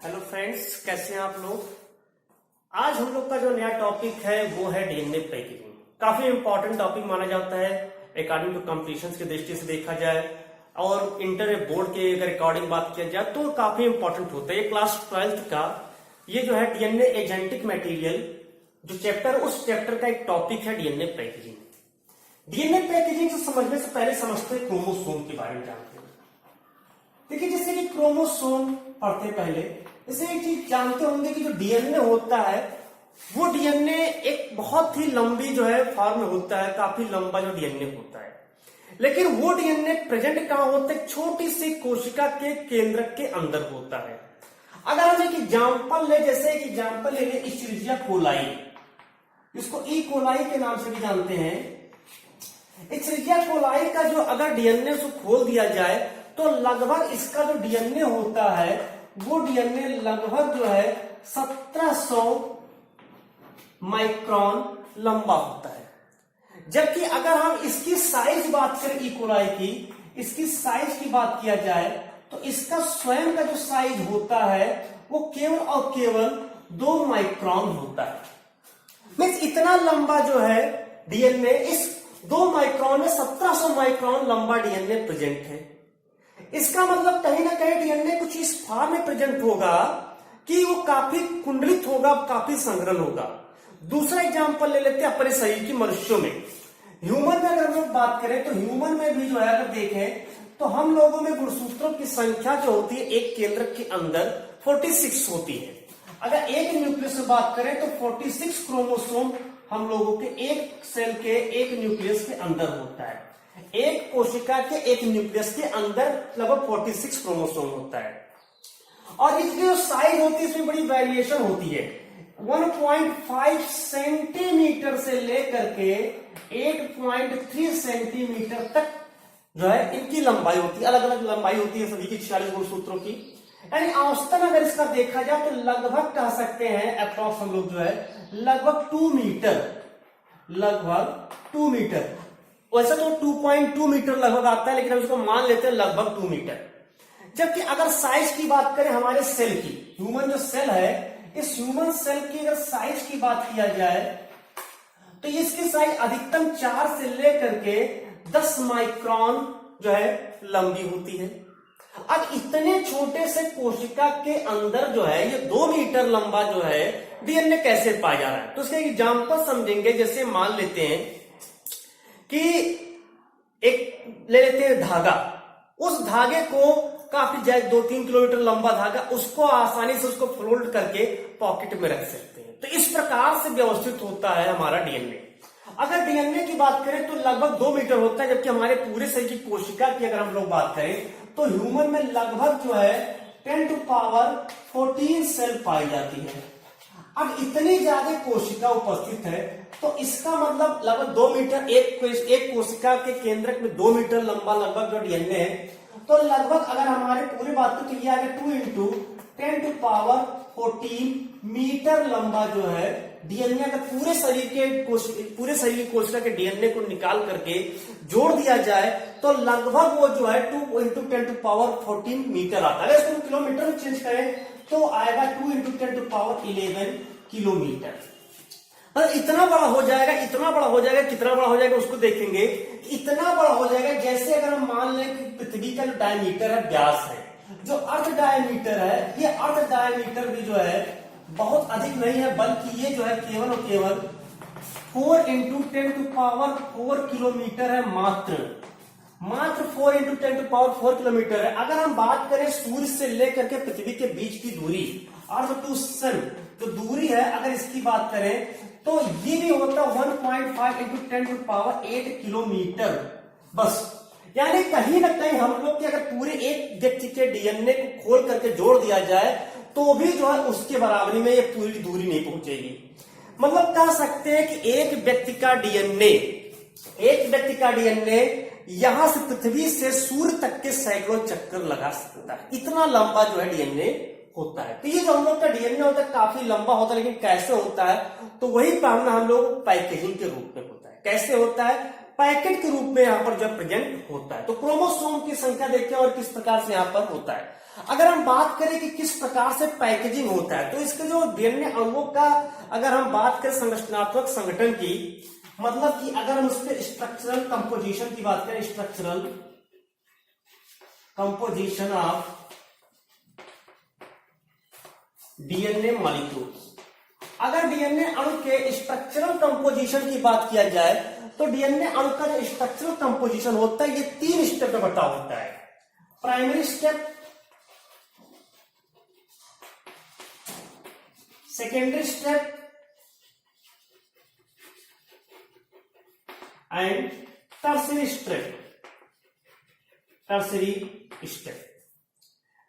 Hello friends, कैसे हैं आप लोग। आज हम लोग का जो नया टॉपिक है वो है डीएनए पैकेजिंग। काफी इंपॉर्टेंट टॉपिक माना जाता है अकॉर्डिंग टू कंप्लीशन की दृष्टि से देखा जाए, और इंटर बोर्ड के अगर अकॉर्डिंग बात किया जाए तो काफी इंपॉर्टेंट होता है। ये क्लास 12th का ये जो है डीएनए एजेंटिक मटेरियल जो चैप्टर, उस चैप्टर का एक टॉपिक है डीएनए पैकेजिंग। डीएनए पैकेजिंग से समझने से पहले समझते हैं क्रोमोसोम के बारे में जानते हैं। देखिए, जैसे कि क्रोमोसोम पढ़ते पहले जैसे एक चीज जानते होंगे कि जो डीएनए होता है वो डीएनए एक बहुत ही लंबी जो है फॉर्म में होता है, काफी लंबा जो डीएनए होता है। लेकिन वो डीएनए प्रेजेंट कहां होता है? छोटी सी कोशिका के केंद्र के अंदर होता है। अगर हम एक एग्जाम्पल ले, जैसे एक एग्जाम्पल ले लें इस्चेरिचिया कोलाई, इसको ई कोलाई के नाम से भी जानते हैं। इस्चेरिचिया कोलाई का जो अगर डीएनए को खोल दिया जाए तो लगभग इसका जो डीएनए होता है वो डीएनए लगभग जो है 1700 माइक्रोन लंबा होता है। जबकि अगर हम इसकी साइज बात करें, ई कोलाई की इसकी साइज की बात किया जाए तो इसका स्वयं का जो साइज होता है वो केवल और केवल 2 माइक्रोन होता है। मीन्स इतना लंबा जो है डीएनए, इस 2 माइक्रोन में 1700 माइक्रोन लंबा डीएनए प्रेजेंट है। इसका मतलब कहीं ना कहीं डीएनए कुछ इस फॉर्म में प्रेजेंट होगा कि वो काफी कुंडलित होगा, काफी संग्रहण होगा। दूसरा एग्जांपल ले लेते हैं अपने शरीर की मनुष्यों में। ह्यूमन में अगर हम लोग बात करें तो ह्यूमन में भी जो है अगर देखें तो हम लोगों में गुणसूत्रों की संख्या जो होती है एक केंद्र के अंदर 46 होती है। अगर एक न्यूक्लियस से बात करें तो 46 क्रोमोसोम हम लोगों के एक सेल के एक न्यूक्लियस के अंदर होता है। एक कोशिका के एक न्यूक्लियस के अंदर लगभग 46 क्रोमोसोम होता है। और इसकी जो साइज होती है इसमें बड़ी वेरिएशन होती है। 1.5 सेंटीमीटर से लेकर के 8.3 सेंटीमीटर तक जो है इनकी लंबाई होती है। अलग अलग लंबाई होती है सभी की 46 गुणसूत्रों की। यानी औसतन अगर इसका देखा जाए तो लगभग कह सकते हैं अप्रॉक्स हम लोग जो है लगभग 2 मीटर। वैसे तो 2.2 मीटर लगभग आता है, लेकिन हम इसको मान लेते हैं लगभग 2 मीटर। जबकि अगर साइज की बात करें हमारे सेल की, ह्यूमन जो सेल है, इस ह्यूमन सेल की अगर साइज की बात किया जाए तो इसकी साइज अधिकतम 4 से लेकर के 10 माइक्रोन जो है लंबी होती है। अब इतने छोटे से कोशिका के अंदर जो है ये 2 मीटर लंबा जो है डीएनए कैसे पाया जा रहा है? तो उसका एग्जाम्पल समझेंगे। जैसे मान लेते हैं कि एक ले लेते हैं धागा, उस धागे को काफी ज्यादा 2-3 किलोमीटर लंबा धागा, उसको आसानी से उसको फोल्ड करके पॉकेट में रख सकते हैं। तो इस प्रकार से व्यवस्थित होता है हमारा डीएनए। अगर डीएनए की बात करें तो लगभग 2 मीटर होता है। जबकि हमारे पूरे शरीर की कोशिका की अगर हम लोग बात करें तो ह्यूमन में लगभग जो है 10⁻14 सेल पाई जाती है। अब इतनी ज्यादा कोशिका उपस्थित है तो इसका मतलब लगभग 2 मीटर, एक कोशिका के केंद्रक में 2 मीटर लंबा लगभग जो डीएनए है। तो लगभग अगर हमारे पूरी बात को क्लियर है 2 × 10⁻14 मीटर लंबा जो है डीएनए का पूरे शरीर की कोशिका के डीएनए को निकाल करके जोड़ दिया जाए तो लगभग वो जो है 2 × 10⁻14 मीटर आता है। इसको किलोमीटर में चेंज करें तो आएगा 2 × 10⁻11 किलोमीटर। इतना बड़ा हो जाएगा, कितना बड़ा हो जाएगा उसको देखेंगे। इतना बड़ा हो जाएगा जैसे अगर हम मान लें कि पृथ्वी का जो डायमीटर है, व्यास है, जो अर्थ डायमीटर है, ये अर्थ डायमीटर भी जो है बहुत अधिक नहीं है, बल्कि ये जो है केवल और केवल 4 × 10⁻4 किलोमीटर है। मात्र 4 × 10⁻4 किलोमीटर है। अगर हम बात करें सूर्य से लेकर के पृथ्वी के बीच की दूरी, अर्थ टू सन जो दूरी है, अगर इसकी बात करें तो ये भी होता है 1.5 × 10⁸ किलोमीटर बस। यानी कहीं ना कहीं हम लोग के अगर पूरे एक व्यक्ति के डीएनए को खोल करके जोड़ दिया जाए तो भी जो है उसके बराबरी में ये पूरी दूरी नहीं पहुंचेगी। मतलब कह सकते हैं कि एक व्यक्ति का डीएनए यहां से पृथ्वी से सूर्य तक के सैकड़ों चक्कर लगा सकता है। इतना लंबा जो है डीएनए होता है। तो ये जो हम लोग का डीएनए होता है काफी लंबा होता है, लेकिन कैसे होता है? तो वही पढ़ना हम लोग पैकेजिंग के रूप में होता है। कैसे होता है? पैकेट के रूप में यहाँ पर जो प्रेजेंट होता है। तो क्रोमोसोम की संख्या देखिए और किस प्रकार से यहाँ पर होता है। अगर हम बात करें कि किस प्रकार से पैकेजिंग होता है, तो इसके जो डीएनए अणुओं का अगर हम बात करें संरचनात्मक संगठन की, मतलब कि अगर हम उसके स्ट्रक्चरल कंपोजिशन की बात करें, structural composition of DNA molecules, अगर डीएनए अणु के स्ट्रक्चरल कंपोजिशन की बात किया जाए तो डीएनए अणु का जो स्ट्रक्चरल कंपोजिशन होता है ये 3 स्टेप में बटा होता है। Primary step, secondary step and tertiary step.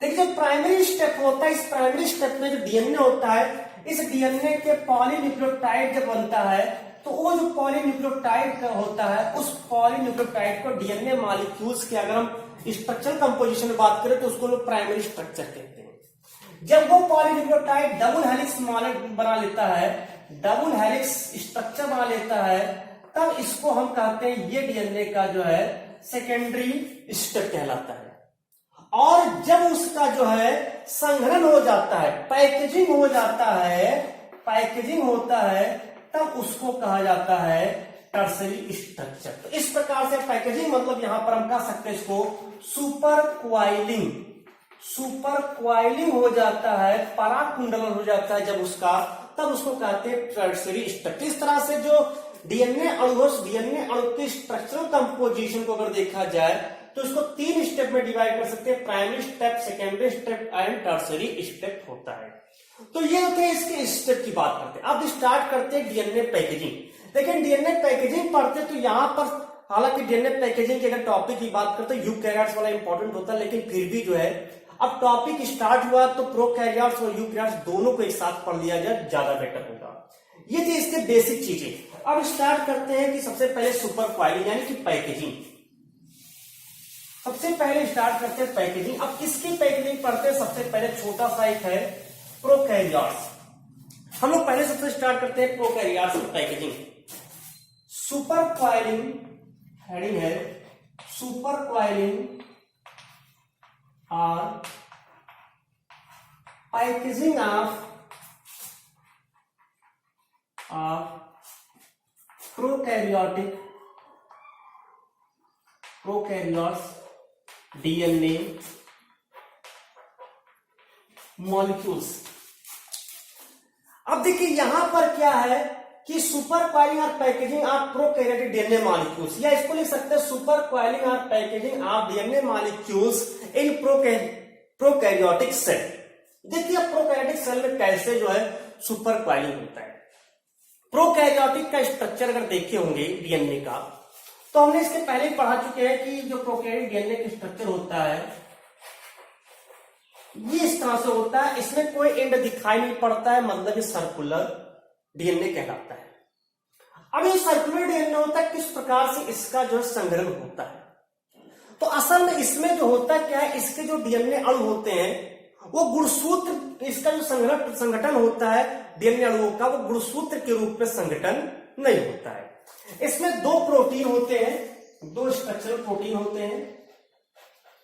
देखिए जो प्राइमरी स्टेप होता है, इस प्राइमरी स्टेप में जो डीएनए होता है, इस डीएनए के पॉलीन्यूक्लियोटाइड जब बनता है तो वो जो पॉलीन्यूक्लियोटाइड होता है, उस पॉलीन्यूक्लियोटाइड को डीएनए मॉलिक्यूल्स के अगर हम स्ट्रक्चरल कंपोजिशन में बात करें तो उसको लोग प्राइमरी स्ट्रक्चर कहते हैं। जब वो पॉलीन्यूक्लियोटाइड डबल हेलिक्स बना लेता है, डबल हेलिक्स स्ट्रक्चर बना लेता है, तब इसको हम कहते हैं ये डीएनए का जो है सेकेंडरी स्टेप कहलाता है। और जब उसका जो है संघनन हो जाता है, पैकेजिंग हो जाता है, पैकेजिंग होता है, तब उसको कहा जाता है टर्सरी स्ट्रक्चर। तो इस प्रकार से पैकेजिंग मतलब यहां पर हम कह सकते हैं इसको सुपर क्वाइलिंग, सुपर क्वाइलिंग हो जाता है, पराकुंडलन हो जाता है जब उसका, तब उसको कहते हैं टर्सरी स्ट्रक्चर। इस तरह से जो डीएनए अणु, डीएनए अणु के स्ट्रक्चरल कंपोजिशन को अगर देखा जाए तो इसको 3 स्टेप में डिवाइड कर सकते हैं, primary step, secondary step and tertiary step होता है। तो ये होते हैं इसके स्टेप की बात करते हैं। अब स्टार्ट करते हैं डीएनए पैकेजिंग। लेकिन डीएनए पैकेजिंग पढ़ते तो यहां पर, हालांकि डीएनए पैकेजिंग के अगर टॉपिक की बात करते हैं यूकैरियोट्स वाला इंपॉर्टेंट होता है, लेकिन फिर भी जो है अब टॉपिक स्टार्ट हुआ तो प्रोकैरियोट्स और यूकैरियोट्स दोनों को एक साथ पढ़ लिया जाए, ज्यादा बेटर होगा। ये थी इसके बेसिक चीजें। अब स्टार्ट करते हैं कि सबसे पहले सुपर क्वाइलिंग यानी कि पैकेजिंग। सबसे पहले स्टार्ट करते हैं पैकेजिंग। अब किसकी पैकेजिंग पढ़ते हैं? सबसे पहले छोटा सा एक है प्रोकैरियोट्स। हम लोग पहले सबसे स्टार्ट करते हैं प्रोकैरियोट्स की पैकेजिंग। सुपर क्वाइलिंग हेडिंग है, सुपर क्वाइलिंग और packaging of prokaryotes DNA molecules. अब देखिए यहां पर क्या है कि सुपर क्वाइलिंग और packaging of prokaryotic DNA molecules, या इसको लिख सकते हैं सुपर क्वाइलिंग और packaging of DNA molecules in prokaryotic cell. देखिए प्रोकैरियोटिक सेल में कैसे जो है सुपर क्वाइलिंग होता है। प्रोकैरियोटिक का स्ट्रक्चर अगर देखे होंगे डीएनए का, तो हमने इसके पहले ही पढ़ा चुके हैं कि जो प्रोकैरियोटिक डीएनए का स्ट्रक्चर होता है ये इस तरह से होता है। इसमें कोई एंड दिखाई नहीं पड़ता है, मतलब ये सर्कुलर डीएनए कहलाता है। अब ये सर्कुलर डीएनए होता है, किस प्रकार से इसका जो संग्रहण होता है। तो असल में इसमें जो होता है क्या है, इसके जो डीएनए अणु होते हैं वो गुणसूत्र, इसका जो संगठन होता है डीएनए अणुओं का, वो गुणसूत्र के रूप में संगठन नहीं होता है। इसमें 2 प्रोटीन होते हैं, 2 स्ट्रक्चरल प्रोटीन होते हैं,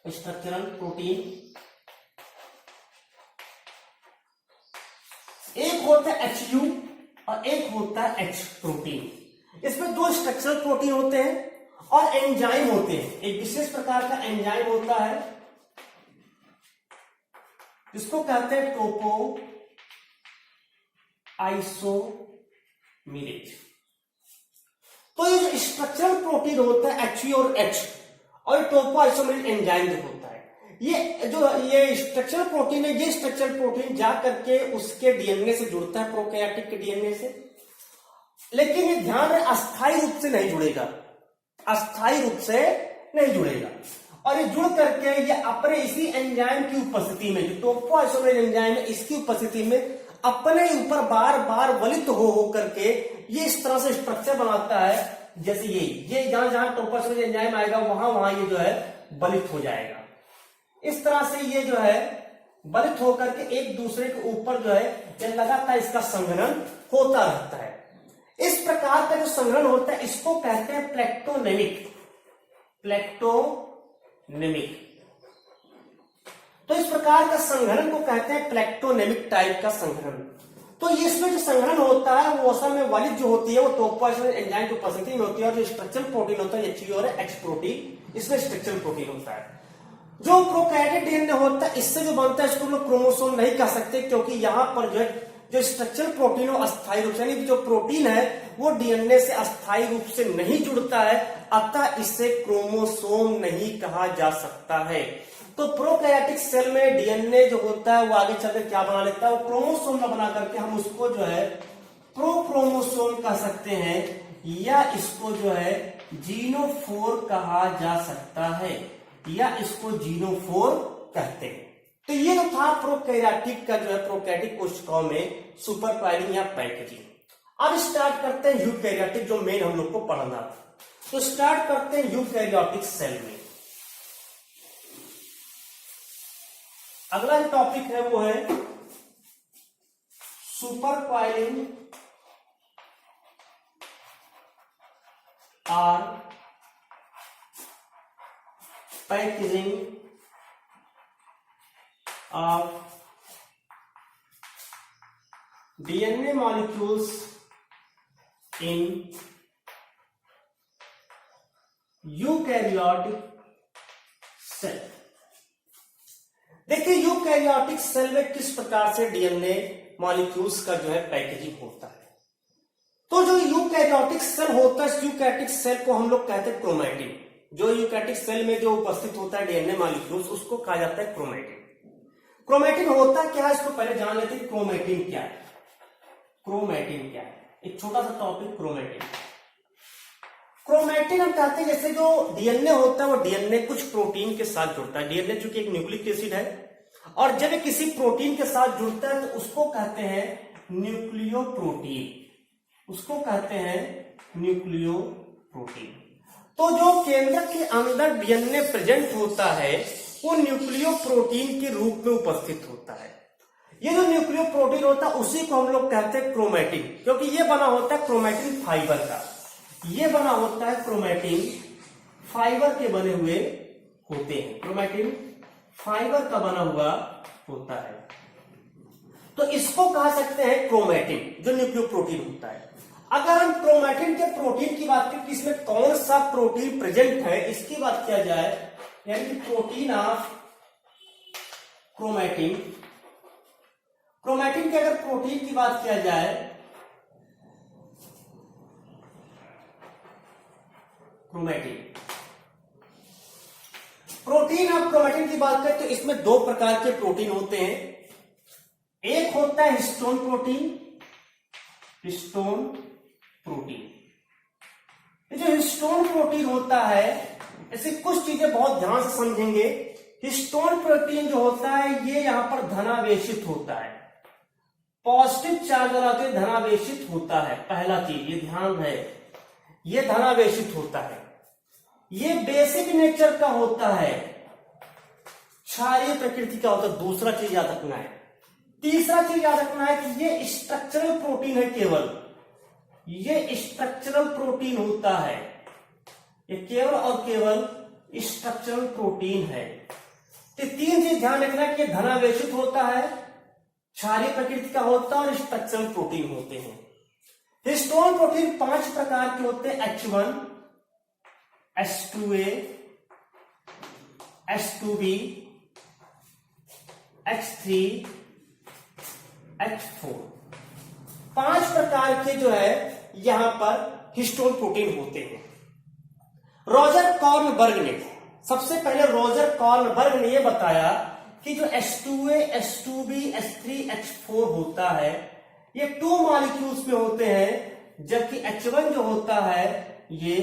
स्ट्रक्चरल प्रोटीन। एक होता है HU और एक होता है H प्रोटीन। इसमें 2 स्ट्रक्चरल प्रोटीन होते हैं और एंजाइम होते हैं। एक विशेष प्रकार का एंजाइम होता है जिसको कहते हैं टोपो आइसोमेरेज। तो ये जो स्ट्रक्चरल प्रोटीन होता है HU और H और टोपो आइसोमेरेज एंजाइम जो होता है, ये स्ट्रक्चरल प्रोटीन है, ये स्ट्रक्चरल प्रोटीन जा करके उसके डीएनए से जुड़ता है, प्रोकैरियोटिक के डीएनए से। लेकिन ये ध्यान में अस्थायी रूप से नहीं जुड़ेगा, अस्थायी रूप से नहीं जुड़ेगा। और ये जुड़ करके ये अपने इसी एंजाइम की उपस्थिति में, जो टोपो आइसोमेरेज एंजाइम है, इसकी उपस्थिति में अपने ऊपर बार बार वलित हो करके ये इस तरह से स्ट्रक्चर बनाता है। जैसे ये जहां जहां टोपो आइसोमेरेज एंजाइम आएगा वहां वहां ये जो है वलित हो जाएगा। इस तरह से ये जो है वलित होकर के एक दूसरे के ऊपर जो है ये लगातार इसका संघनन होता रहता है। इस प्रकार का जो संग्रहण होता है इसको कहते हैं प्लेक्टोनेमिक। तो इस प्रकार का संग्रहण को कहते हैं प्लेक्टोनेमिक टाइप का संग्रहण। तो इसमें जो संग्रहण होता है वो असल में वालिद जो होती है वो टोपोइसोमरेज एंजाइम की उपस्थिति में होती है, और जो स्ट्रक्चरल प्रोटीन होता है एच और एक्स प्रोटीन, इसमें स्ट्रक्चरल प्रोटीन होता है। जो प्रोकैरियोटिक डीएनए होता है इससे जो बनता है इसको लोग क्रोमोसोम नहीं कह सकते, क्योंकि यहाँ पर जो स्ट्रक्चरल प्रोटीन हो अस्थायी रूप से, यानी जो प्रोटीन है वो डीएनए से अस्थायी रूप से नहीं जुड़ता है, अतः इसे क्रोमोसोम नहीं कहा जा सकता है। तो प्रोकैरियोटिक सेल में डीएनए जो होता है वो आगे चलकर क्या बना लेता है, वो क्रोमोसोम में बना करके हम उसको जो है प्रोक्रोमोसोम कह सकते हैं, या इसको जो है जीनोफोर कहा जा सकता है, या इसको जीनोफोर कहते हैं। तो ये जो था प्रोकैरियोटिक का जो है प्रोकैरियोटिक कोशिकाओं में सुपर पाइलिंग या पैकेजिंग। अब स्टार्ट करते हैं यूकैरियोटिक, जो मेन हम लोग को पढ़ना था। तो स्टार्ट करते हैं यूकैरियोटिक सेल में। अगला जो टॉपिक है वो है सुपर कॉइलिंग और packaging of DNA molecules in eukaryotic cell. देखिए यूकैरियोटिक सेल में किस प्रकार से डीएनए मॉलिक्यूल्स का जो है पैकेजिंग होता है। तो जो यूकैरियोटिक सेल होता है, इस यूकैरियोटिक सेल को हम लोग कहते हैं क्रोमैटिन। जो यूकैरियोटिक सेल में जो उपस्थित होता है डीएनए मॉलिक्यूल्स उसको कहा जाता है क्रोमैटिन। क्रोमैटिन होता क्या है इसको पहले जान लेते हैं। क्रोमैटिन क्या है, क्रोमैटिन क्या है, एक छोटा सा टॉपिक क्रोमैटिन। क्रोमैटिन हम कहते हैं जैसे जो डीएनए होता है वो डीएनए कुछ प्रोटीन के साथ जुड़ता है। डीएनए चूंकि एक न्यूक्लिक एसिड है, और जब ये किसी प्रोटीन के साथ जुड़ता है तो उसको कहते हैं न्यूक्लियोप्रोटीन, उसको कहते हैं न्यूक्लियोप्रोटीन। तो जो केंद्रक के अंदर डीएनए प्रेजेंट होता है वो न्यूक्लियोप्रोटीन के रूप में उपस्थित होता है। ये जो न्यूक्लियोप्रोटीन होता है उसी को हम लोग कहते हैं क्रोमैटिन, क्योंकि ये बना होता है क्रोमैटिन फाइबर का। ये बना होता है क्रोमैटिन फाइबर के बने हुए होते हैं, क्रोमैटिन फाइबर का बना हुआ होता है। तो इसको कह सकते हैं क्रोमैटिन, जो न्यूक्लियोप्रोटीन होता है। अगर हम क्रोमैटिन के प्रोटीन की बात करें कि इसमें कौन सा प्रोटीन प्रेजेंट है इसकी बात किया जाए, यानी कि प्रोटीन ऑफ क्रोमैटिन, क्रोमैटिन के अगर प्रोटीन की बात किया जाए, क्रोमैटिन प्रोटीन ऑफ क्रोमैटिन की बात करें तो इसमें दो प्रकार के प्रोटीन होते हैं। एक होता है हिस्टोन प्रोटीन, हिस्टोन प्रोटीन। ये जो हिस्टोन प्रोटीन होता है ऐसे कुछ चीजें बहुत ध्यान से समझेंगे। हिस्टोन प्रोटीन जो होता है ये यहां पर धनावेशित होता है, पॉजिटिव चार्ज वाला तो धनावेशित होता है। पहला चीज ये ध्यान है, ये धनावेशित होता है, ये बेसिक नेचर का होता है, क्षारीय प्रकृति का होता है। दूसरा चीज याद रखना है, तीसरा चीज याद रखना है कि ये स्ट्रक्चरल प्रोटीन है, केवल ये स्ट्रक्चरल प्रोटीन होता है, ये केवल और केवल स्ट्रक्चरल प्रोटीन है। तो तीन चीज ध्यान रखना है कि धनावेशित होता है, क्षारीय प्रकृति का होता है और स्ट्रक्चरल प्रोटीन होते हैं। हिस्टोन प्रोटीन 5 प्रकार के होते हैं, H1, H2A, H2B, H3, H4। 5 प्रकार के जो है यहां पर हिस्टोन प्रोटीन होते हैं। रॉजर कॉर्नबर्ग ने, सबसे पहले रॉजर कॉर्नबर्ग ने यह बताया कि जो H2A, H2B, H3, H4 होता है ये 2 मॉलिक्यूल्स में होते हैं, जबकि H1 जो होता है ये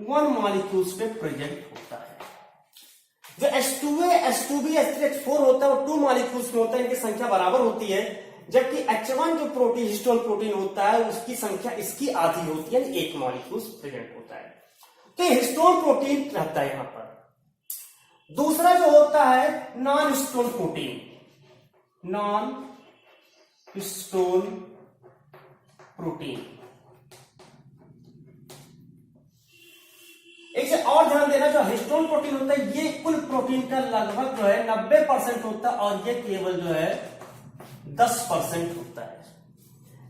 1 मॉलिक्यूल्स पे प्रेजेंट होता है। जो H2A, H2B, H3, H4 होता है वो 2 मॉलिक्यूल्स में होता है, इनकी संख्या बराबर होती है, जबकि H1 जो प्रोटीन हिस्टोन प्रोटीन होता है उसकी संख्या इसकी आधी होती है, 1 मॉलिक्यूल्स प्रेजेंट होता है। तो हिस्टोन प्रोटीन रहता है यहां पर। दूसरा जो होता है non histone protein, non histone protein. चीज और ध्यान देना, जो हिस्टोन प्रोटीन होता है ये कुल प्रोटीन का लगभग जो है 90% होता है और ये केवल जो है 10% होता है।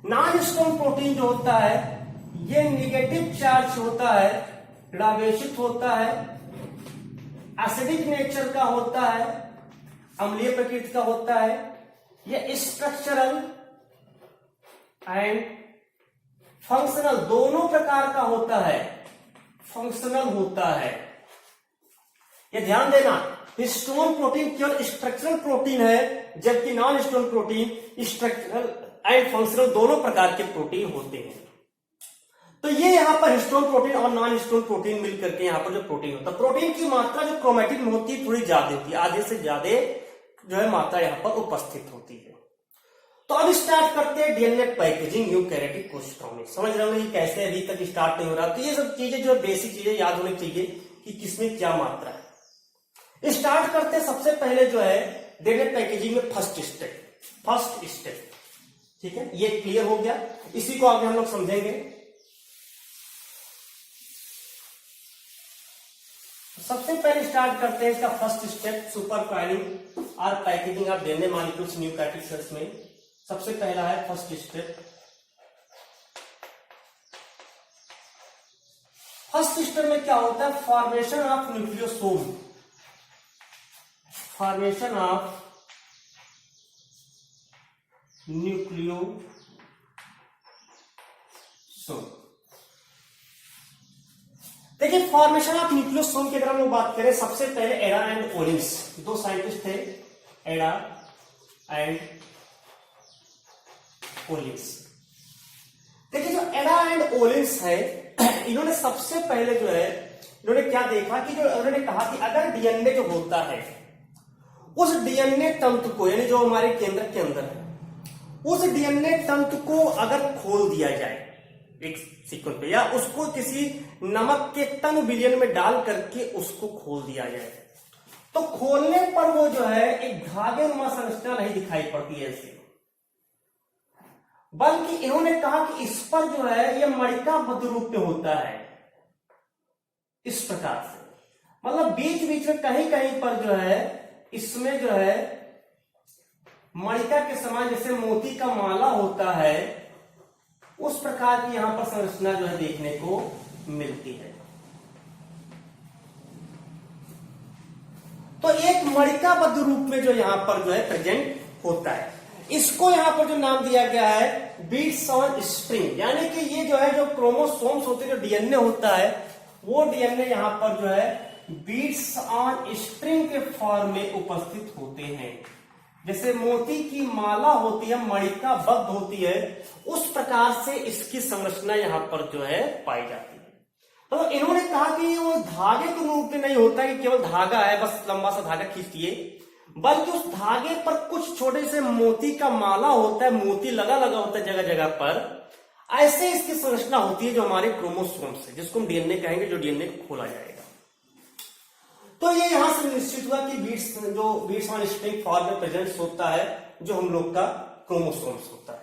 नॉन हिस्टोन प्रोटीन जो होता है ये निगेटिव चार्ज होता है, ऋणावेशित होता है, एसिडिक नेचर का होता है, अम्लीय प्रकृति का होता है, यह स्ट्रक्चरल एंड फंक्शनल दोनों प्रकार का होता है, फंक्शनल होता है। यह ध्यान देना, हिस्टोन प्रोटीन केवल स्ट्रक्चरल प्रोटीन है, जबकि non histone protein structural and functional दोनों प्रकार के प्रोटीन होते हैं। तो ये यहां पर हिस्टोन प्रोटीन और नॉन हिस्टोन प्रोटीन मिलकर के यहां पर जो प्रोटीन होता है, प्रोटीन की मात्रा जो क्रोमैटिन में होती है थोड़ी ज्यादा होती है, आधे से ज्यादा जो है मात्रा यहां पर उपस्थित होती है। तो अब स्टार्ट करते हैं डीएनए पैकेजिंग यूकैरियोटिक कोशिकाओं में। समझ रहे होंगे कैसे अभी तक स्टार्ट नहीं हो रहा, तो ये सब चीजें जो बेसिक चीजें याद होनी चाहिए कि किसमें क्या मात्रा है। स्टार्ट करते हैं सबसे पहले जो है डीएनए पैकेजिंग में फर्स्ट स्टेप, ठीक है, ये क्लियर हो गया। इसी को आगे हम लोग समझेंगे। सबसे पहले स्टार्ट करते हैं इसका फर्स्ट स्टेप, सुपर कॉइलिंग और packaging of DNA molecules nucleotide cells में। सबसे पहला है फर्स्ट स्टेप। फर्स्ट स्टेप में क्या होता है, formation of nucleosome, formation of nucleosome. देखिए फॉर्मेशन ऑफ न्यूक्लियोसोम की अगर हम लोग बात करें, सबसे पहले एडा एंड ओलिन्स, दो साइंटिस्ट थे, एडा एंड ओलिन्स। देखिए जो एडा एंड ओलिन्स है, इन्होंने सबसे पहले जो है इन्होंने क्या देखा कि जो उन्होंने कहा कि अगर डीएनए जो होता है उस डीएनए तंतु को, यानी जो हमारे केंद्र के अंदर है, उस डीएनए तंतु को अगर खोल दिया जाए एक सीक्वेंस पे, या उसको किसी नमक के तन विलयन में डाल करके उसको खोल दिया जाए, तो खोलने पर वो जो है एक धागे नुमा संरचना नहीं दिखाई पड़ती है ऐसे, बल्कि इन्होंने कहा कि इस पर जो है यह मणिकाबद्ध रूप में होता है, इस प्रकार से। मतलब बीच बीच में कहीं कहीं पर जो है इसमें जो है मणिका के समान जैसे मोती का माला होता है, उस प्रकार की यहां पर संरचना जो है देखने को मिलती है। तो एक मणिकाबद्ध रूप में जो यहां पर जो है प्रेजेंट होता है, इसको यहां पर जो नाम दिया गया है बीट्स ऑन स्प्रिंग, यानी कि ये जो है जो क्रोमोसोम्स होते हैं, जो डीएनए होता है, वो डीएनए यहां पर जो है बीट्स ऑन स्प्रिंग के फॉर्म में उपस्थित होते हैं। जैसे मोती की माला होती है, मणिकाबद्ध होती है, उस प्रकार से इसकी संरचना यहां पर जो है पाई जाती है। तो इन्होंने कहा कि वो धागे के रूप में नहीं होता कि केवल धागा है, बस लंबा सा धागा खींच दिए, बल्कि उस धागे पर कुछ छोटे से मोती का माला होता है, मोती लगा लगा होता है जगह जगह पर, ऐसे इसकी संरचना होती है जो हमारे क्रोमोसोम्स है, जिसको हम डीएनए कहेंगे, जो डीएनए को खोला जाएगा। तो ये यहां से निश्चित हुआ कि बीट्स ऑन स्प्रिंग फॉर्म में प्रेजेंट होता है, जो हम लोग का क्रोमोसोम्स होता है।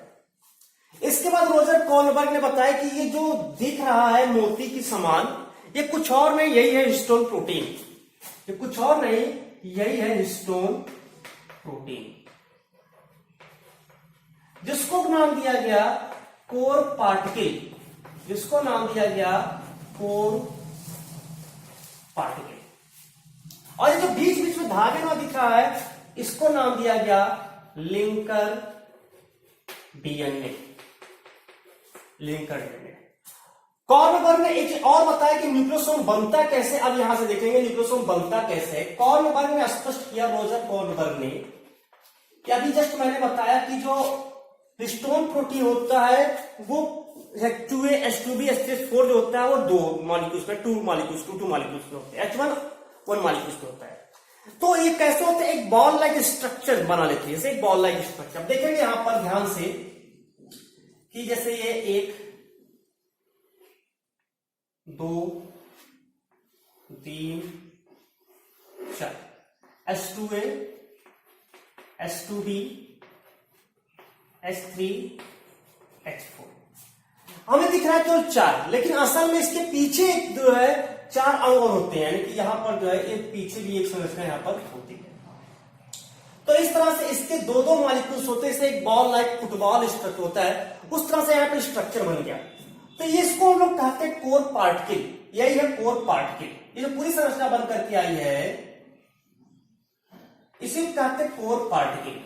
इसके बाद रोजर कॉर्नबर्ग ने बताया कि ये जो दिख रहा है मोती की समान, ये कुछ और नहीं, यही है हिस्टोन प्रोटीन, ये कुछ और नहीं, यही है हिस्टोन प्रोटीन, जिसको नाम दिया गया कोर पार्टिकल, जिसको नाम दिया गया कोर पार्टिकल। और ये जो बीच बीच में धागे में दिख रहा है, इसको नाम दिया गया linker DNA, linker DNA. Kornberg ने एक और बताया कि न्यूक्लियोसोम बनता कैसे। अब यहां से देखेंगे न्यूक्लियोसोम बनता कैसे है। कॉर्नबर्ग ने स्पष्ट किया, रोजर कॉर्नबर्ग ने, कि अभी जस्ट मैंने बताया कि जो हिस्टोन प्रोटीन होता है वो H2A, H2B, H3H4 जो होता है वो दो मॉलिक्यूल्स में, टू मॉलिक्यूल्स में होते हैं, H1 1 मॉलिक्यूल्स में होता है। तो ये कैसे होता है, एक बॉल लाइक स्ट्रक्चर बना लेती है, जैसे एक बॉल लाइक स्ट्रक्चर। देखेंगे यहां पर ध्यान से कि जैसे ये 1 2 3 4 H2A, H2B, H3, H4 हमें दिख रहा है केवल 4, लेकिन असल में इसके पीछे जो है 4 अंग और होते हैं, यानी कि यहाँ पर जो है एक पीछे भी एक संरचना यहाँ पर होती है। तो इस तरह से इसके दो दो मॉलिक्यूल्स होते हैं, इसे एक बॉल लाइक फुटबॉल स्ट्रक्चर होता है, उस तरह से यहाँ पर स्ट्रक्चर बन गया। तो ये इसको हम लोग कहते हैं कोर पार्टिकल, यही है कोर पार्टिकल। ये जो पूरी संरचना बन करके आई है इसे कहते हैं कोर पार्टिकल।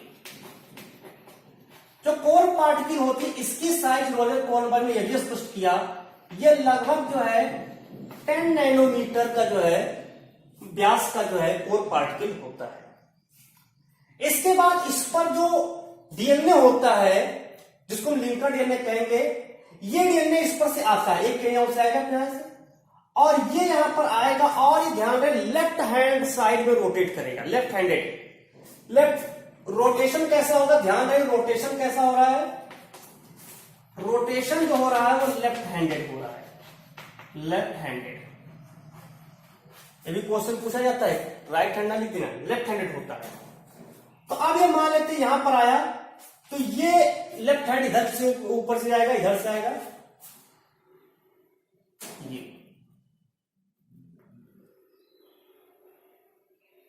जो कोर पार्टिकल होती है इसकी साइज रॉजर कॉर्नबर्ग ने यह भी स्पष्ट किया, ये लगभग जो है 10 नैनोमीटर का जो है व्यास का जो है कोर पार्टिकल होता है। इसके बाद इस पर जो डीएनए होता है जिसको हम लिंकर डीएनए कहेंगे, ये डीएनए इस पर से आता है, एक यहां से आएगा यहां से, और ये यहां पर आएगा और ये ध्यान रहे लेफ्ट हैंड साइड में रोटेट करेगा, लेफ्ट हैंडेड। लेफ्ट रोटेशन कैसा होगा, ध्यान रहे रोटेशन कैसा हो रहा है, रोटेशन जो हो रहा है वो लेफ्ट हैंडेड हो रहा है, लेफ्ट हैंडेड। ये भी क्वेश्चन पूछा जाता है, राइट हैंड ना लिख देना, लेफ्ट हैंडेड होता है। तो अब ये मान लेते यहां पर आया तो ये लेफ्ट हैंड इधर से ऊपर से जाएगा, इधर से आएगा,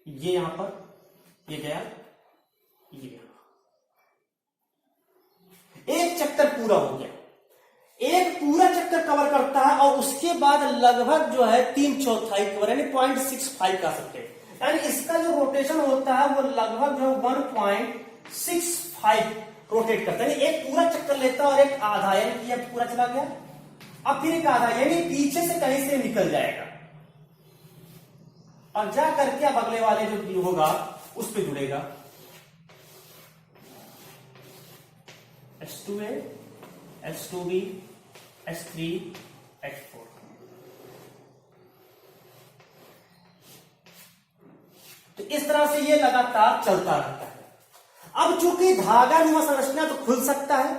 ये यहां पर ये गया, ये गया, एक चक्कर पूरा हो गया। एक पूरा चक्कर कवर करता है और उसके बाद लगभग जो है 3/4 कवर यानी 0.65 का सकते हैं, यानी इसका जो रोटेशन होता है वो लगभग जो 1.65 रोटेट करता है। एक पूरा चक्कर लेता है और एक आधा, यानी कि अब पूरा चला गया, अब फिर एक आधा, यानी पीछे से कहीं से निकल जाएगा और जा करके अब अगले वाले जो होगा उस पे जुड़ेगा। H2A, H2B, H3, H4। तो इस तरह से ये लगातार चलता रहता है। अब चूंकि धागा नुमा संरचना तो खुल सकता है,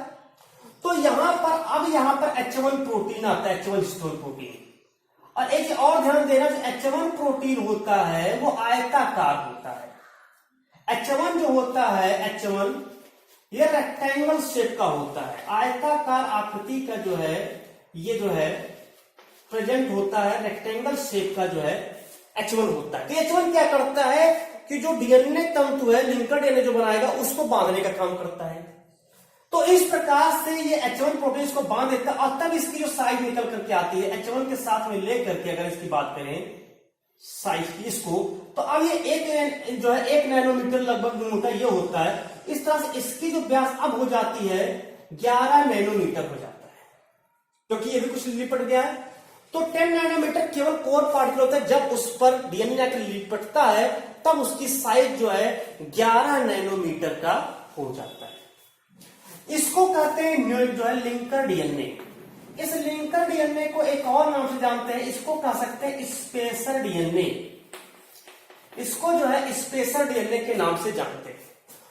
तो यहां पर अब यहां पर H1 प्रोटीन आता है, H1 हिस्टोन प्रोटीन। और एक और ध्यान देना, जो H1 प्रोटीन होता है वो आयताकार होता है। H1 जो होता है H1 ये रेक्टेंगल शेप का होता है, आयताकार आकृति का जो है ये जो है प्रेजेंट होता है, रेक्टेंगल शेप का जो है H1 होता है। तो H1 क्या करता है कि जो डीएनए तंतु है, लिंकर डीएनए जो बनाएगा उसको बांधने का काम करता है। तो इस प्रकार से ये H1 प्रोटीन को बांध देता है और तब इसकी जो साइज निकल करके आती है H1 के साथ में ले करके, अगर इसकी बात करें साइज की इसको, तो अब ये एक जो है 1 नैनोमीटर लगभग मोटा ये होता है। इस तरह से इसकी जो व्यास अब हो जाती है 11 नैनोमीटर हो जाता है, क्योंकि ये भी कुछ लिपट गया है। तो 10 नैनोमीटर केवल कोर पार्टिकल होता है, जब उस पर डीएनए आकर लिपटता है तब उसकी साइज जो है 11 नैनोमीटर का हो जाता है। इसको कहते हैं जो है लिंकर डीएनए। इस लिंकर डीएनए को एक और नाम से जानते हैं, इसको कह सकते हैं स्पेसर डीएनए। इसको जो है स्पेसर डीएनए के नाम से जानते हैं।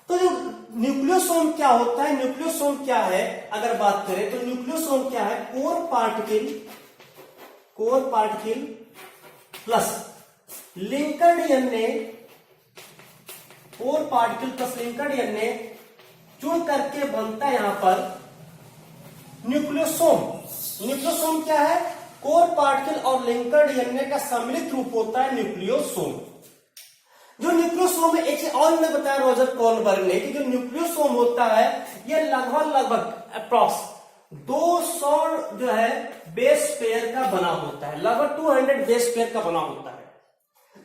तो जो न्यूक्लियोसोम क्या होता है, न्यूक्लियोसोम क्या है अगर बात करें तो न्यूक्लियोसोम क्या है, core particle plus linker DNA, core particle plus linker DNA जुड़ करके बनता है यहां पर न्यूक्लियोसोम। न्यूक्लियोसोम क्या है, कोर पार्टिकल और लिंकर डीएनए का सम्मिलित रूप होता है न्यूक्लियोसोम। जो न्यूक्लियोसोम है, एक और ने बताया रॉजर कॉर्नबर्ग ने कि जो न्यूक्लियोसोम होता है ये लगभग अप्रॉक्स 200 जो है बेस पेयर का बना होता है, लगभग 200 बेस पेयर का बना होता है।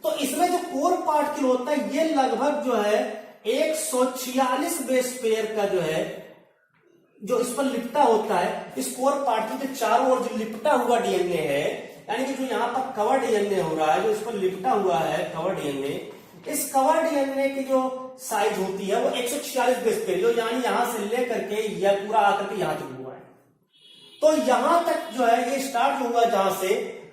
तो इसमें जो कोर पार्टिकल होता है ये लगभग जो है 146 बेस पेयर का जो है जो इस पर लिपटा होता है। इस कोर पार्टिकल के चारों ओर जो लिपटा हुआ डीएनए है, यानी कि जो यहां पर कवर डीएनए हो रहा है, जो इस पर लिपटा हुआ है कवर डीएनए, इस कवर डीएनए की जो साइज होती है वो 146 बेस पेयर, जो यानी यहां से लेकर के यह पूरा आकर के यहां तक हुआ है। तो यहां तक जो है ये स्टार्ट हुआ जहां से,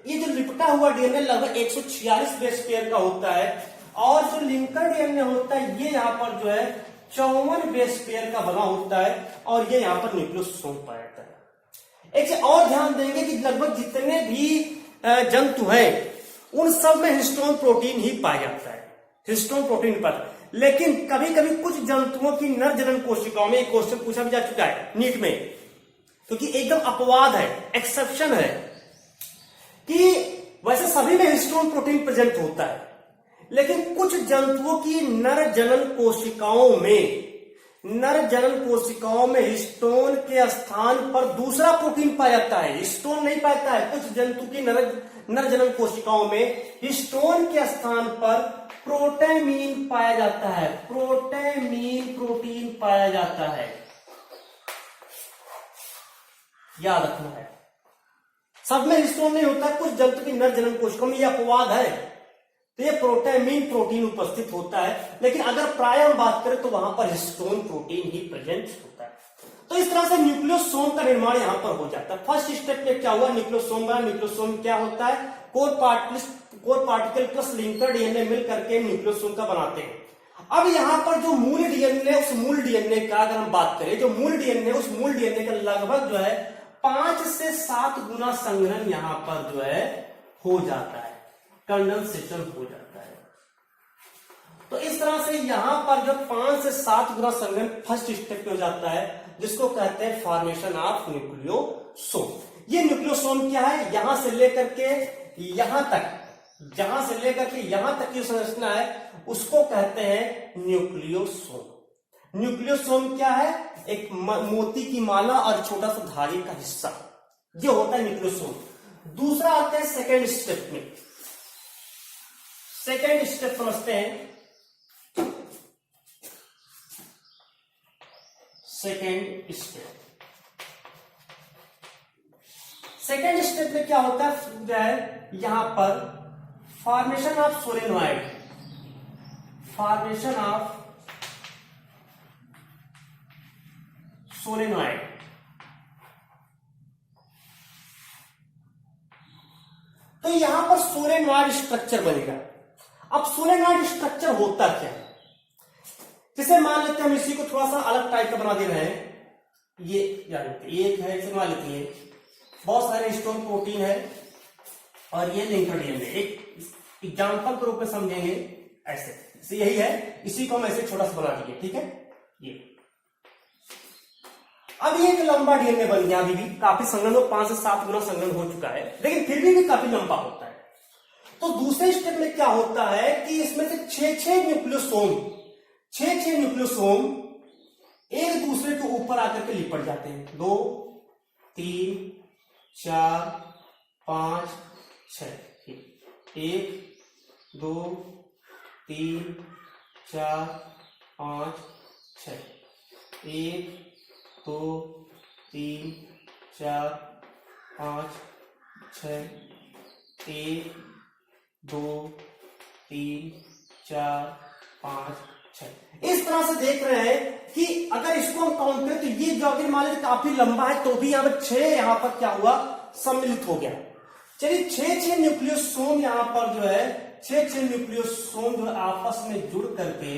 ये जो लिपटा हुआ डीएनए लगभग 146 बेस पेयर का होता है, और जो लिंकर डीएनए होता है ये यहां पर जो है 54 बेस पेयर का बना होता है, और ये यहां पर न्यूक्लियोसोम पाया जाता है। एक और ध्यान देंगे कि लगभग जितने भी जंतु हैं उन सब में हिस्टोन प्रोटीन ही पाया जाता है, हिस्टोन प्रोटीन पर। लेकिन कभी कभी कुछ जंतुओं की नर जनन कोशिकाओं में एक क्वेश्चन पूछा भी जा चुका है नीट में, क्योंकि एकदम अपवाद है, एक्सेप्शन है, कि वैसे सभी में हिस्टोन प्रोटीन प्रेजेंट होता है, लेकिन कुछ जंतुओं की नर जनन कोशिकाओं में हिस्टोन के स्थान पर दूसरा प्रोटीन पाया जाता है। हिस्टोन नहीं पाता है। कुछ जंतु की नर जनन कोशिकाओं में हिस्टोन के स्थान पर प्रोटैमीन पाया जाता है। प्रोटैमीन प्रोटीन पाया जाता है, याद रखना है। सब में हिस्टोन नहीं होता, कुछ जंतु की नर जनन कोशिकाओं में यह अपवाद है, तो ये प्रोटैमीन प्रोटीन उपस्थित होता है। लेकिन अगर प्राय हम बात करें तो वहां पर हिस्टोन प्रोटीन ही प्रेजेंट होता है। तो इस तरह से न्यूक्लियोसोम का निर्माण यहां पर हो जाता है। फर्स्ट स्टेप में क्या हुआ, न्यूक्लियोसोम बना। न्यूक्लियोसोम क्या होता है, core particle plus linker DNA मिल करके न्यूक्लियोसोम का बनाते हैं। अब यहां पर जो मूल डीएनए, उस मूल डीएनए का अगर हम बात करें, जो मूल डीएनए, उस मूल डीएनए का लगभग जो है 5 से 7 गुना संघनन यहां पर जो है हो जाता है, कंडेंसेशन हो जाता है। तो इस तरह से यहां पर जो 5 से 7 गुना संघनन फर्स्ट स्टेप में हो जाता है, जिसको कहते हैं फॉर्मेशन ऑफ न्यूक्लियोसोम। ये न्यूक्लियोसोम क्या है, यहां से लेकर के यहां तक, जहां से लेकर के यहां तक की संरचना है उसको कहते हैं न्यूक्लियोसोम। न्यूक्लियोसोम क्या है, एक मोती की माला और छोटा सा धागे का हिस्सा, ये होता है न्यूक्लियोसोम। दूसरा आता है सेकेंड स्टेप में। सेकेंड स्टेप समझते हैं। सेकेंड स्टेप में क्या होता है, यहां पर formation of solenoid, formation of solenoid. तो यहां पर सोलेनॉइड स्ट्रक्चर बनेगा। अब सोलेनॉइड स्ट्रक्चर होता क्या है, जैसे मान लेते हैं हम इसी को थोड़ा सा अलग टाइप का बना दे रहे हैं। ये एक है, इसे मान लेते हैं बहुत सारे हिस्टोन प्रोटीन है और ये लिंकर डीएनए। एक एग्जांपल के रूप में समझेंगे ऐसे, यही है, इसी को हम ऐसे छोटा सा बना दिए, ठीक है। ये अब ये एक लंबा डीएनए बन गया, अभी भी काफी संघनन हो, 5 से 7 गुना संघनन हो चुका है, लेकिन फिर भी काफी लंबा होता है। तो दूसरे स्टेप में क्या होता है कि इसमें से 6 न्यूक्लियोसोम एक दूसरे के ऊपर आकर के लिपट जाते हैं। 2 3 4 5 6, 1 2 3 4 5 6, 1 2 3 4 5 6, 1 2 3 4 5 6। इस तरह से देख रहे हैं कि अगर इसको हम काउंट करें तो ये जो अगर मान लीजिए काफी लंबा है, तो भी यहां पर 6 यहां पर क्या हुआ, सम्मिलित हो गया। चलिए 6 न्यूक्लियोसोम यहां पर जो है 6 न्यूक्लियोसोम जो आपस में जुड़ करके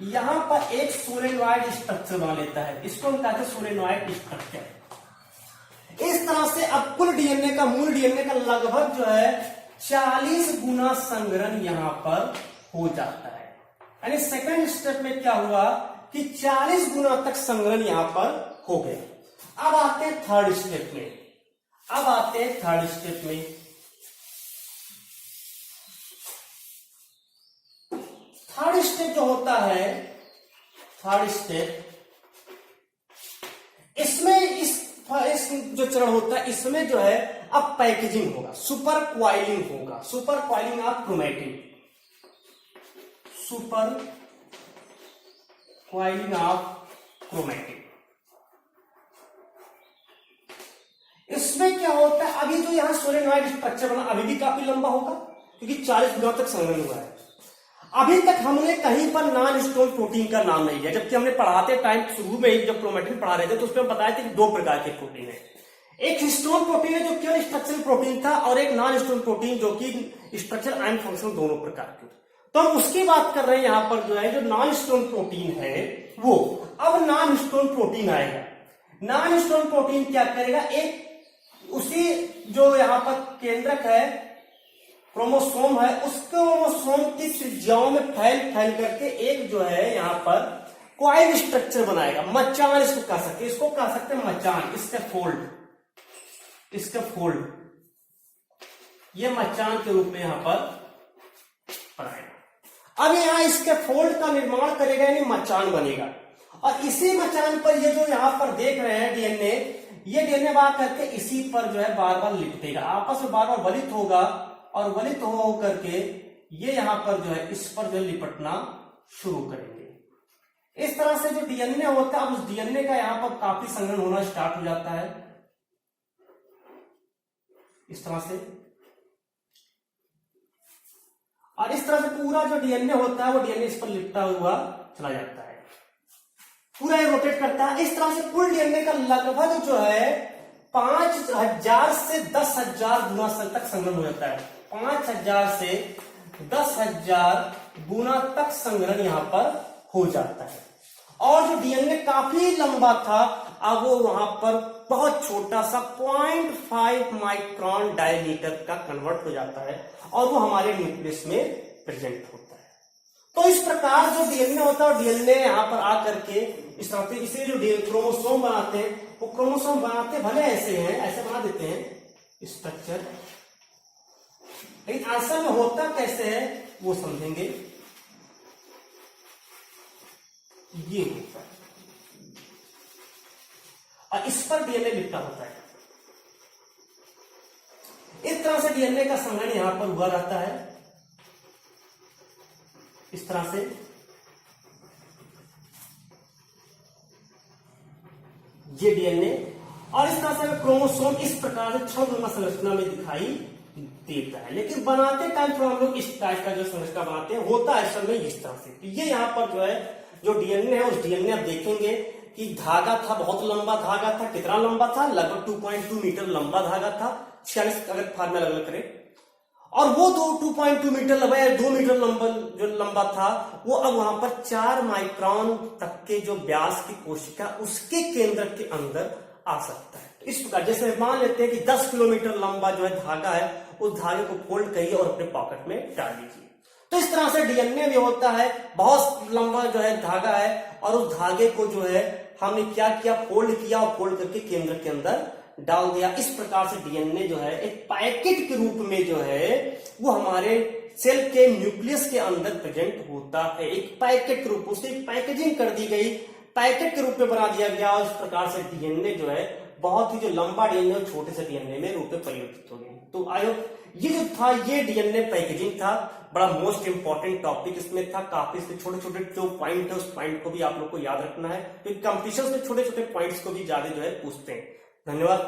यहां पर एक सोलेनॉइड स्ट्रक्चर बना लेता है। इसको हम कहते हैं सोलेनॉइड स्ट्रक्चर। इस तरह से अब कुल डीएनए का, मूल डीएनए का लगभग जो है 40 गुना संघनन यहां पर हो जाता है। यानी सेकंड स्टेप में क्या हुआ कि 40 गुना तक संघनन यहां पर हो गया। अब आते हैं थर्ड स्टेप में। थर्ड स्टेप जो होता है, थर्ड स्टेप, इसमें इस जो चरण होता है, इसमें जो है अब पैकेजिंग होगा, सुपर क्वाइलिंग होगा, super coiling of chromatin, super coiling of chromatin. इसमें क्या होता है, अभी जो यहां सोलेनॉइड स्ट्रक्चर बना अभी भी काफी लंबा होगा, क्योंकि 40 गुना तक संघनन हुआ है। अभी तक हमने कहीं पर नॉन हिस्टोन प्रोटीन का नाम नहीं लिया, जबकि हमने पढ़ाते टाइम शुरू में ही जब क्रोमैटिन पढ़ा रहे थे तो उसमें हम बताए थे कि 2 प्रकार के प्रोटीन है। एक हिस्टोन प्रोटीन है जो केवल स्ट्रक्चरल प्रोटीन था, और एक नॉन हिस्टोन प्रोटीन जो कि स्ट्रक्चर एंड फंक्शन दोनों प्रकार के। तो हम उसकी बात कर रहे हैं यहां पर, जो है जो नॉन हिस्टोन प्रोटीन है वो। अब नॉन हिस्टोन प्रोटीन आएगा। नॉन हिस्टोन प्रोटीन क्या करेगा, एक उसी जो यहां पर केंद्रक है, क्रोमोसोम है, उस क्रोमोसोम की त्रिज्याओं में फैल करके एक जो है यहां पर क्वाइल स्ट्रक्चर बनाएगा। मचान इसको कह सकते, इसको कह सकते हैं मचान, इसका फोल्ड, ये मचान के रूप में यहां पर बनाएगा। अब यहां इसके फोल्ड का निर्माण करेगा यानी मचान बनेगा, और इसी मचान पर ये जो यहां पर देख रहे हैं डीएनए, ये डीएनए बात करके इसी पर जो है बार बार लिपटेगा, आपस में बार बार वलित होगा, और वलित हो करके ये यहां पर जो है इस पर जो लिपटना शुरू करेंगे। इस तरह से जो डीएनए होता है, अब उस डीएनए का यहां पर काफी संघनन होना स्टार्ट हो जाता है इस तरह से, और इस तरह से पूरा जो डीएनए होता है वो डीएनए इस पर लिपटा हुआ चला जाता है, पूरा ये रोटेट करता है। इस तरह से कुल डीएनए का लगभग जो है 5000 से 10,000 गुना तक संघनन हो जाता है। 5000 से 10,000 गुना तक संघनन यहां पर हो जाता है। और जो डीएनए काफी लंबा था, अब वो वहां पर बहुत छोटा सा 0.5 माइक्रोन डायमीटर का कन्वर्ट हो जाता है, और वो हमारे न्यूक्लियस में प्रेजेंट होता है। तो इस प्रकार जो डीएनए होता है, डीएनए यहां पर आकर के इस तरह से इसे जो क्रोमोसोम बनाते हैं, वो क्रोमोसोम बनाते भले ऐसे हैं, ऐसे बना देते हैं स्ट्रक्चर, लेकिन असल में होता कैसे है वो समझेंगे। ये होता है, और इस पर डीएनए लिपटा होता है। इस तरह से डीएनए का संघनन यहां पर हुआ रहता है, इस तरह से। ये डीएनए, और इस तरह से क्रोमोसोम इस प्रकार से छद्म संरचना में दिखाई देता है, लेकिन बनाते टाइम थोड़ा हम लोग इस टाइप का जो संरचना बनाते हैं, होता है असल में इस तरह से। तो ये यहां पर जो है जो डीएनए है, उस डीएनए आप देखेंगे कि धागा था, बहुत लंबा धागा था। कितना लंबा था? लगभग 2.2 मीटर लंबा धागा था, 46 अगर फार्मूला अलग करें। और वो 2.2 मीटर लंबा या 2 मीटर लंबा जो लंबा था, वो अब वहां पर 4 माइक्रोन तक के जो व्यास की कोशिका उसके केंद्र के अंदर आ सकता है। तो इस प्रकार जैसे मान लेते हैं कि 10 किलोमीटर लंबा जो है धागा है, उस धागे को फोल्ड करिए और अपने पॉकेट में डाल दीजिए। तो इस तरह से डीएनए भी होता है, बहुत लंबा जो है धागा है, और उस धागे को जो है हमने क्या किया, फोल्ड किया, और फोल्ड करके केंद्र के अंदर डाल दिया। इस प्रकार से डीएनए जो है एक पैकेट के रूप में जो है वो हमारे सेल के न्यूक्लियस के अंदर प्रेजेंट होता है। एक पैकेट के रूप, उसकी पैकेजिंग कर दी गई, पैकेट के रूप में बना दिया गया, और इस प्रकार से डीएनए जो है बहुत ही जो लंबा डीएनए छोटे से डीएनए में रूप में परिवर्तित हो गए। तो आयो ये जो था, ये डीएनए पैकेजिंग था, बड़ा मोस्ट इंपॉर्टेंट टॉपिक इसमें था। काफी इसमें छोटे छोटे जो पॉइंट है, उस पॉइंट को भी आप लोग को याद रखना है, क्योंकि कंपटीशन में छोटे छोटे पॉइंट्स को भी ज्यादा जो है पूछते हैं। धन्यवाद।